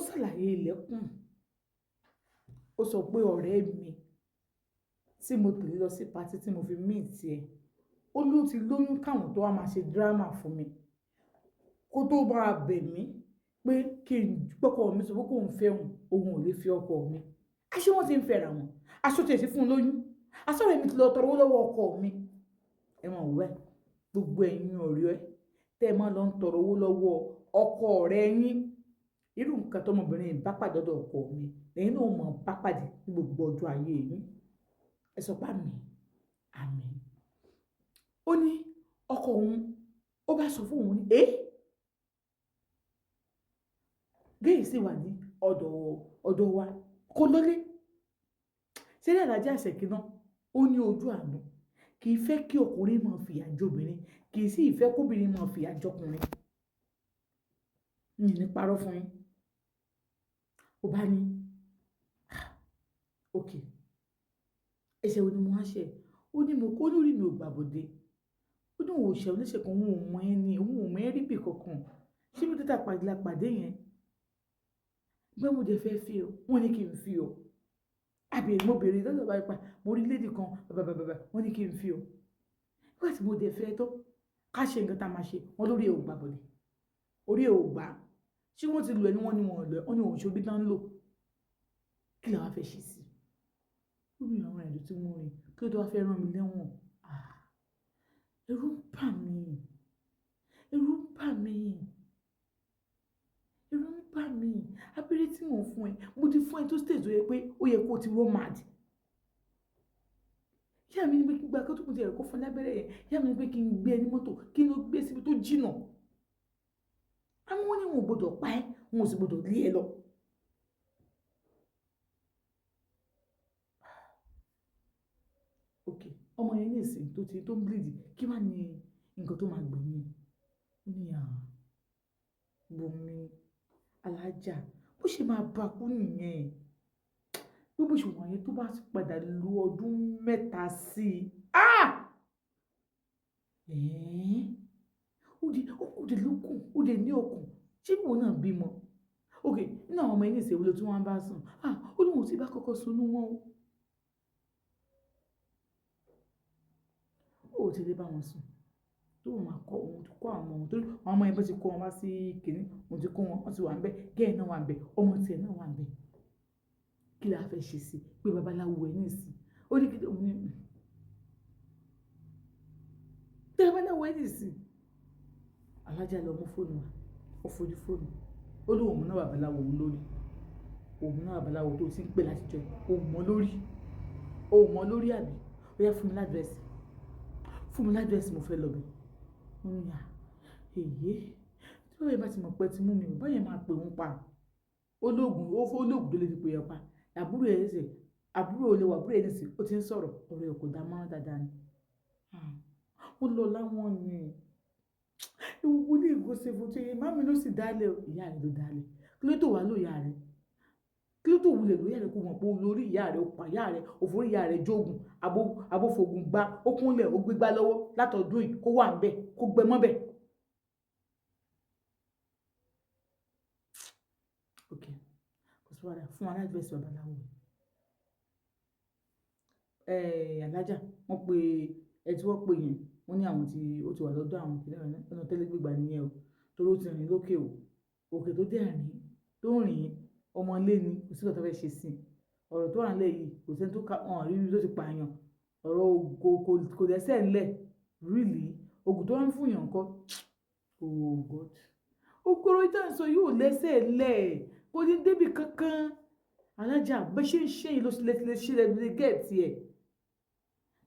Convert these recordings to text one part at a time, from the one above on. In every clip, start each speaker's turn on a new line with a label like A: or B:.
A: ṣàlàyé ilẹ̀kùn. Ó sọ pé ọ̀rẹ́ mi tí mo tẹ̀lé lọ sí patí tí mo fi meet ẹ̀, ó ló ti lóyún káwọn tó wá máa ṣe dírámà fún mi kó tó bá bẹ̀ mí pé kí n gbọ́kọ̀ mi sọ pé kò ń fẹ́ òun ò lè fi ọkọ mi. Aṣé wọ́n ti ń fẹ́ra wọn, aṣọ tẹ̀ sí fún un lóyún, aṣọ́rẹ́ mi ti lọ tọrọ owó lọ́wọ́ ọkọ mi. Ẹ mọ̀ wẹ́ gbogbo ẹ̀yin ọ̀rẹ́ tẹ́ ẹ máa lọ ń tọrọ owó lọ́wọ́ ọkọ rẹ̀ yín, irú nǹkan tọmọbìnrin bá pàdé ọ̀dọ̀ ọkọ mi lẹ́yìn náà mọ̀ bá pàdé ní gbogbo ọjọ́ ayé yín. Ẹ sọ pé àmín àmín. Ó ní ọkọ òun ó bá sọ fún òun ní géyì sì wà ní ọ̀dọ̀ wa kó lólé. Ṣé ní Àlàájá Àṣẹ̀kí náà ó ní ojú àánú, kì í fẹ́ kí ọkùnrin máa fìyà jẹ obìnrin, kì í sì fẹ́ kóbìnrin máa fìyà jẹ ọkùnrin. Mi ní parọ́ fún yín. Ó bá ní ok ẹ̀ṣẹ̀ wo ni mo wá ṣẹ̀? Ó ní mo kó lórí mi ò gbàbọ̀dé. Ó ní òun ò ṣẹ̀ oníṣẹ̀ kan, òun ò mọ ẹni, òun ò mọ ẹ́ rí bì kankan. Ṣé bí títà pàdé la pàdé yẹn? Gbé mo dẹ̀ fẹ́ fi o, wọ́n ní kí n fi o. Àbí mo bèrè lọ́dọ̀ bá ipa, mo rí lédì kan bàbàbàbà, wọ́n ní kí n fi o. Nígbà tí mo dẹ̀ fẹ́ tó, ká ṣe nǹkan tá a máa ṣe, wọ́n lórí ẹ̀ ò gbàbọ̀dé. Orí ẹ̀ ò gbà. Ṣé wọ́n ti lù ẹ́ ní wọ́n ní wọn lọ ẹ́, wọ́n ní òun ṣorí tán lò. Kí la wá fẹ́ ṣe sí i? Ó ní àwọn ẹ̀dùn tí mo rìn, kí ló tó wá fẹ́ rán mi lẹ́wọ̀n? Ẹ̀rù ń bà mí. Ẹ̀rù ń bà mí. Ẹ̀rù ń bà mí. Abẹ́rẹ́ tí mò ń fún ẹ, mo ti fún ẹ tó stage tó yẹ pé ó yẹ kó ti ró mad. Ìyá mi ní pé kí n gba kó tó kù ti ẹ̀rọ kó fún lábẹ́rẹ́ yẹn. Ìyá mi ní pé kí n gbé ẹ ní mọ́tò, kí n lọ gbé síbi tó jìnnà. Àwọn wọn ní wọn ò gbọdọ̀ pa ẹ́, wọn ò sì gbọdọ̀ lé ẹ lọ. Ok, ọmọ yẹn ní ìsìn tó ń bleed, kí wá ní nǹkan tó máa gbẹ̀yìn? Ó ní Bùnmi Alájà, bó ṣe máa bá kú nìyẹn. Bí bó ṣe wọ̀nyẹn tó bá padà lo ọdún 3 sí i. Ó dé lókun, ó dé ní okùn. Ṣé ìwọ náà bímọ? Ok, nínú àwọn ọmọ yẹn ní ìsìn wo ló tún wá ń bá sùn? Ó ní òun ti bá kọ́kọ́ sunú wọn o. Ó ti lè bá wọn sùn. Tó máa kọ́ òun tó kọ́ àwọn ọmọ, torí àwọn ọmọ yẹn bó ti kó wọn wá sí kìnní, òun ti kó wọn, wọ́n ti wà ń bẹ̀, gẹ́ẹ̀ náà wà ń bẹ̀, ọmọ tiẹ̀ náà wà ń bẹ̀. Kí la fẹ́ ṣe sí i? Pé babaláwo ẹ̀ ní ìsìn. Ó ní kí òun ní pé babaláwo ẹ̀ ní ìsìn. Alájà lọ mú fóònù wa, ó fojú fóònù. Ó ní òun náà babaláwo òun lórí. Òun náà babaláwo tó ti ń pè láti jọ, òun mọ lórí. Òun mọ lórí àbí? Ó yá fún mi ládírẹ́sì. Fún mi ládírẹ́sì mo fẹ́ lọ bẹ̀. Ó ní tí wọ́n yẹn bá ti mọ̀ pé ti mú mi, báyẹn máa pè wọ́n pa. Ológun tó lè fi pè ẹ́ pa. Àbúrò ẹ̀ ṣe, àbúrò olè wà, àbúrò ẹ̀ ní ìsìn, ó ti ń sọ̀rọ̀, ọ̀rọ̀ ẹ̀ kò dá mọ́ dáadáa ni. Ó lọ láwọn ni. Ewu ní ìgòsè fún tí màmí ló sì dálẹ̀, ìyá rẹ̀ ló dálẹ̀. Kí ló tó wà ló ìyá rẹ̀? Kí ló tó wulẹ̀ ló ìyá rẹ̀ kó mọ̀ pé olórí ìyá rẹ̀, ó pa ìyá rẹ̀, òfòrí ìyá rẹ̀ jógun, abófogun gbá, ó kúnlẹ̀, ó gbégbá lọ́wọ́ látọ̀dún yìí kó wà ń bẹ̀, kó gbẹ mọ́ bẹ̀. Ok, kò sí wàhálà, fún wa ládírẹ́sì babaláwo. Alájà, wọ́n pe ẹ tí wọ́n pè yẹn, wọ́n ní àwọn ó ti wà lọ́dọ̀ àwọn kìnìún náà, ọ̀nà tẹ́lẹ̀ gbígbà nìyẹn o, torí ó ti rìn lókè o. Òkè tó dẹ̀ rìn, tó rìn ọmọ ilé ni, kò sí nǹkan tó fẹ́ ṣe sí i. Ọ̀rọ̀ tó wà nílẹ̀ yìí, kò sẹ́ni tó ká wọn rí ló ti pààyàn. Ọ̀rọ̀ kò dẹ́sẹ̀ ńlẹ̀, really. Ògùn tó wá ń fún yàn kọ́. Oh God. Òkúrò ìtànsọ yóò lẹ́sẹ̀ ńlẹ̀, kò ní débì kankan. Alájà, bẹ́ ṣe ń ṣe yìí ló ṣe lè gẹ̀ẹ́tì ẹ̀.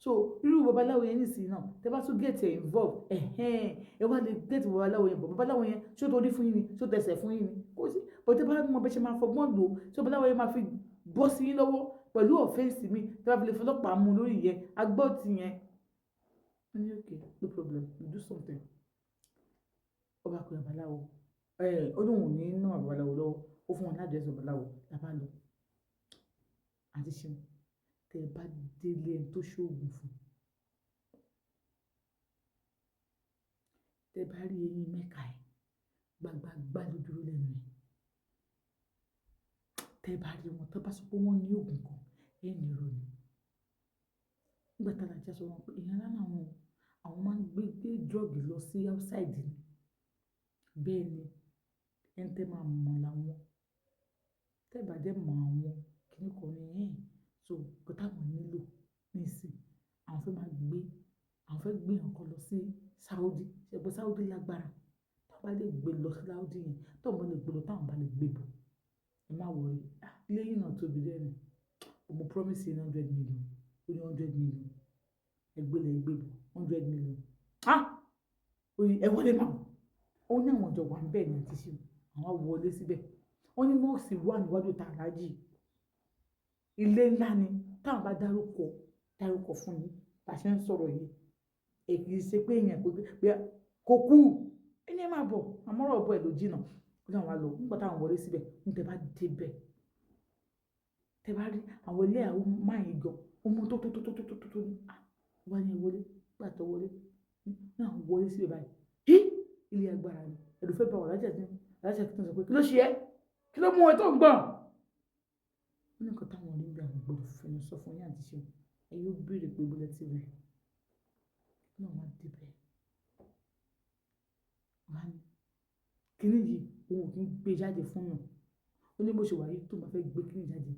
A: So irú babaláwo yẹn nísìnyí náà, tẹ́ bá tún get involved, ẹ wá lè get babaláwo yẹn, babaláwo yẹn ṣó torí fún yín ni, ṣó tẹsẹ̀ fún yín ni, kò sí. But tẹ́ bá mọ bẹ́ ṣe máa fọgbọ́n lò, ṣó babaláwo yẹn máa fi bọ́ sí yín lọ́wọ́ pẹ̀lú ọ̀fẹ́ǹsì mi, tẹ́ bá fi lè fọlọ́pàá mú lórí yẹn, agbọ́ ti yẹn. Okay, no problem, we do something. Ó bá pe babaláwo, ó ní òun ní nọ́mbà babaláwo lọ́wọ́, ó fún wọn ládírẹ́sì babaláwo, la bá lọ. Àti ṣe tẹ́ bá délé ẹni tó ṣoògùn fún, tẹ́ bá rí eyín mẹ́ka ẹ̀, gbàgbàgbà ló dúró lẹ́nu ẹ̀. tẹ́ bá rí wọn tó bá sọ pé wọ́n ní oògùn kan ẹ̀ ní irọ́ ni. Nígbà tí alájà sọ wọn pé èèyàn ńlá làwọn àwọn máa ń gbé drug lọ sí outside ni. Bẹ́ẹ̀ ni ẹni tẹ́ máa mọ̀ làwọn. Tẹ́ bá dé mọ̀ àwọn kíní kan ní so nǹkan táwọn nílò nísìn àwọn fẹ́ gbé nǹkan lọ sí Saudi. Ṣé pé Saudi lágbára? Tí wọ́n bá lè gbé lọ sí Saudi yẹn, tí wọ́n bá lè gbé lọ táwọn bá lè gbé bọ̀, ẹ má worry. Ilé yìí náà tóbi dẹ́ ni. Mo promise you 100 million. Ó ní 100 million. Ẹ gbé lọ ẹ gbé bọ̀ 100 million. Oye ẹ wọlé náà. Ó ní àwọn ọjọ́ wà ń bẹ̀ ní àti ṣe àwọn wọlé síbẹ̀. Ó ní mọ́ọ̀sì wà níwájú tààrájì. Ilé ńlá ni táwọn bá dárúkọ fún yín bá ṣe ń sọ̀rọ̀ yìí. Èkì ṣe pé èèyàn pé kò kú. Ẹni ẹ máa bọ̀ àmọ́rọ̀ ọ̀bọ ẹ̀ ló jìnnà. Ó ní àwọn àlọ́ nígbà táwọn wọlé síbẹ̀ ní tẹ́ bá dé bẹ̀. Tẹ́ bá rí àwọn ilé àwọn máa ń gan. Ó mú tó ní. Wọ́n ní wọlé gbà tó wọlé. Náà wọlé síbẹ̀ báyìí. Ilé agbára ni. Ẹ̀rù fẹ́ bá wà lájà tí wọ́n sọ pé kí ló ṣe ẹ́? Kí ló mú ẹ tó ń gbọ̀n? Ó ní nǹkan táwọn onígbà àwọn gbọdọ̀ fẹ́nu sọ fún yín àti ṣe. Ẹ yóò béèrè pé bó lẹ ti rí. Náà wọ́n dé bẹ̀. Kíní yìí òun ò kí ń gbé jáde fún yàn. Ó ní bó ṣe wà yìí tó máa fẹ́ gbé kíní jáde.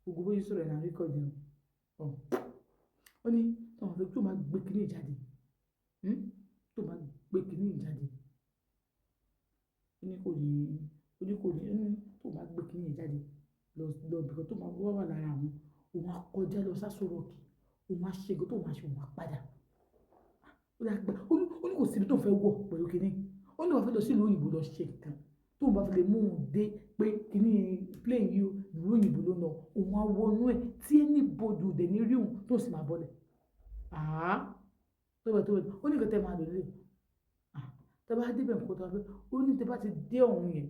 A: Gbogbo bó ṣe sọ̀rọ̀ ẹ̀ náà rékọ̀dì ẹ̀. Ó ní tó máa gbé kíní jáde. Tó máa gbé kíní jáde. Ó ní tó máa gbé kíní jáde lọ bìkan tó máa wà lára àwọn. Òun á kọjá lọ sásọ rọ̀kì. Òun á ṣe nǹkan tó máa ṣe òun á padà. Ó ní kò síbi tó fẹ́ wọ̀ pẹ̀lú kíní. Ó ní wọ́n fẹ́ lọ sí ìlú òyìnbó lọ ṣe nǹkan. Tó bá fi lè mú òun dé pé kíní plane yìí ìlú òyìnbó ló lọ. Òun á wọnú ẹ̀ tí anybody dẹ̀ ní rí òun tó sì máa bọ́lẹ̀. Tó bẹ̀ ó ní nǹkan tẹ́ máa lò lé. Tẹ́ bá dé bẹ̀ nǹkan tó fẹ́. Ó ní tẹ́ bá ti dé ọ̀hún yẹn.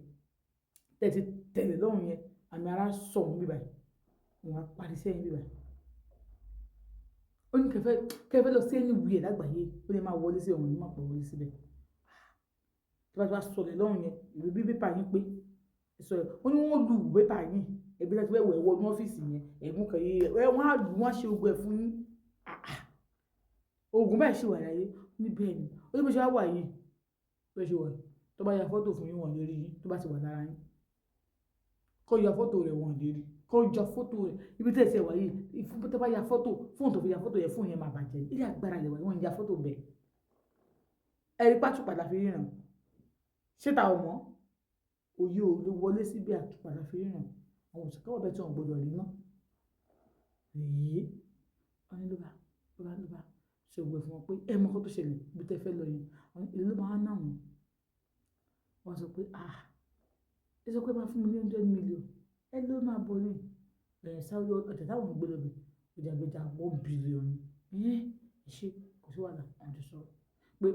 A: Tẹ́ ti tẹ̀lé lọ́hùn yẹn. Àmì ara sọ òun bí báyìí. Òun á parí sẹ́yìn bí báyìí. Ó ní kẹfẹ́ lọ sí ẹni wuyẹ̀ lágbàáyé. Ó ní máa wọlé sí ọ̀hún ní máa pọ̀ wọlé síbẹ̀. Tí wọ́n bá sọ̀rọ̀ lọ́hùn yẹn, ìwé bí pépà yín pé. Ó ní wọ́n lu ìwé pépà yín. Ẹbí láti wẹ̀ wọ ní ọ́fíìsì yẹn. Ẹ̀mú kan yé wọ́n á lù wọ́n á ṣe ogun ẹ̀ fún yín. Ogun báyìí ṣì wà láyé. Ní bẹ́ẹ̀ ni. Ó ní bó ṣe wá wà yìí. Bẹ́ẹ̀ ṣe wà yìí. Tó bá ya fọ́tò fún yín wọ́n lè rí yín. Tó bá ti wà lára yín. Kó ya fọ́tò rẹ̀ wọ́n lè rí. Kó ya fọ́tò rẹ̀. Ibi tí ẹ ṣe wà yìí. Tó bá ya fọ́tò fóònù tó fi ya fọ́tò yẹn fóònù yẹn máa bàjẹ́. Ilé agbára lẹ̀ wà yìí wọ́n ya fọ́tò bẹ́ẹ̀. Ẹ̀rí pàtùpàdà fi ríran. Ṣé ta ò mọ̀? Òye ò lè wọlé síbi àtùpàdà fi ríran. Àwọn òṣìkà wọ́n bẹ̀ tí wọ́n gbọdọ̀ rí náà. Wọ́n ní ló bá ṣe òwe fún wọn pé ẹ mọ̀ kó tó ṣẹlẹ̀ bí tẹ́ fẹ́ lọ yìí. Ìlú ló máa ń náà wọ́n. Wọ́n sọ pé ẹ sọ pé máa fún mi ní 100 million. Ẹ ló máa bọ̀ ní. Sáwọ́ ọjà táwọn gbé lọ bẹ̀. Ọjà 1 billion. Ṣé kò sí wàhálà àwọn ti sọ̀rọ̀. Pé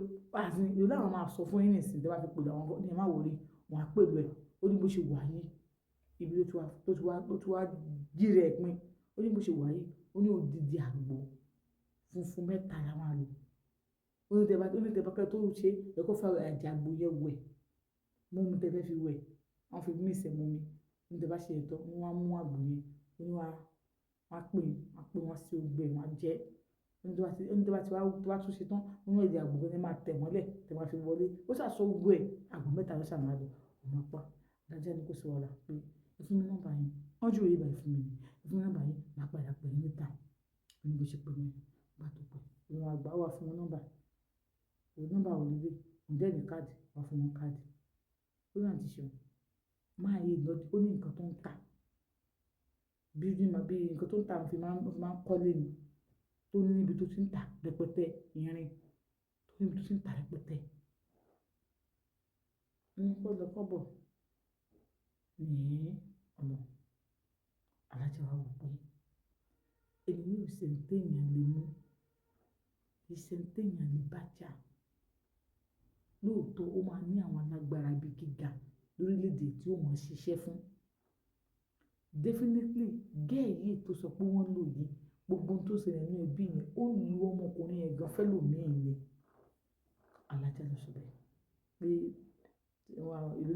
A: ìlú láwọn máa sọ fún yín nísìnyí tí wọ́n bá fi pè àwọn ní ẹ má wọlé. Wọ́n á pè lọ ẹ̀. Ó ní bó ṣe wà yìí. Ibi tó ti wá jí rẹ̀ pin. Ó ní bó ṣe wà yìí. Ó ní odidi àgbo funfun 3 la máa lò. Ó ní tẹ́ bá kẹ́ tó ṣe ẹ kó fẹ́ àjàgbó yẹn wẹ̀. Mú mi tẹ́ fẹ́ fi wẹ̀. Wọ́n fi mí ìṣẹ́ mú mi. Ó ní tẹ́ bá ṣe ẹ̀tọ́ wọ́n á mú àgbo yẹn. Ó ní wọ́n á pè wọ́n sí ogbè wọ́n á jẹ́. Ó ní tẹ́ bá tún ṣe tán. Ó ní èdè àgbo yẹn máa tẹ̀ mọ́lẹ̀ tẹ́ máa fi wọlé. Ó ṣàṣọ gbogbo ẹ̀ àgbo 3 ló ṣàmà lò. Ó máa pa. Adájọ́ ní kò sí wàhálà pé ẹ fún mi nọ́mbà yín. Wọ́n jù òye báyìí fún mi. Ẹ fún mi nọ́mbà yín. Màá padà pè yín níta. Ó ní bó ṣe pè mí. Bá tó pè. Ìwọ̀n àgbà wà fún wọn nọ́mbà. Nọ́mbà ò lè ǹjẹ́ ní káàdì wà fún wọn káàdì. Ó náà ti ṣe. Máa yé lọ ó ní nǹkan tó ń tà. Bí nǹkan tó ń tà fi máa ń kọ́lé ni. Tó ní ibi tó ti ń tà rẹpẹtẹ irin. Tó ní ibi tó ti ń tà rẹpẹtẹ. Ní kọ́bọ̀. Ní ọ̀nà. Alájà wa wò pé èmi ò ṣe ń téèyàn lè mú. Ìṣe ń téèyàn lè bá jà. Lóòótọ́ ó máa ní àwọn alágbára ibi gíga lórílẹ̀-èdè tí ó mọ̀ ṣiṣẹ́ fún. Definitely girl yìí tó sọ pé wọ́n lò yìí gbogbo ohun tó ṣẹlẹ̀ nínú ẹbí yẹn ó lu ọmọkùnrin yẹn gan fẹ́lòmíì ni. Alájà ló sọ bẹ́ẹ̀ pé ìlú.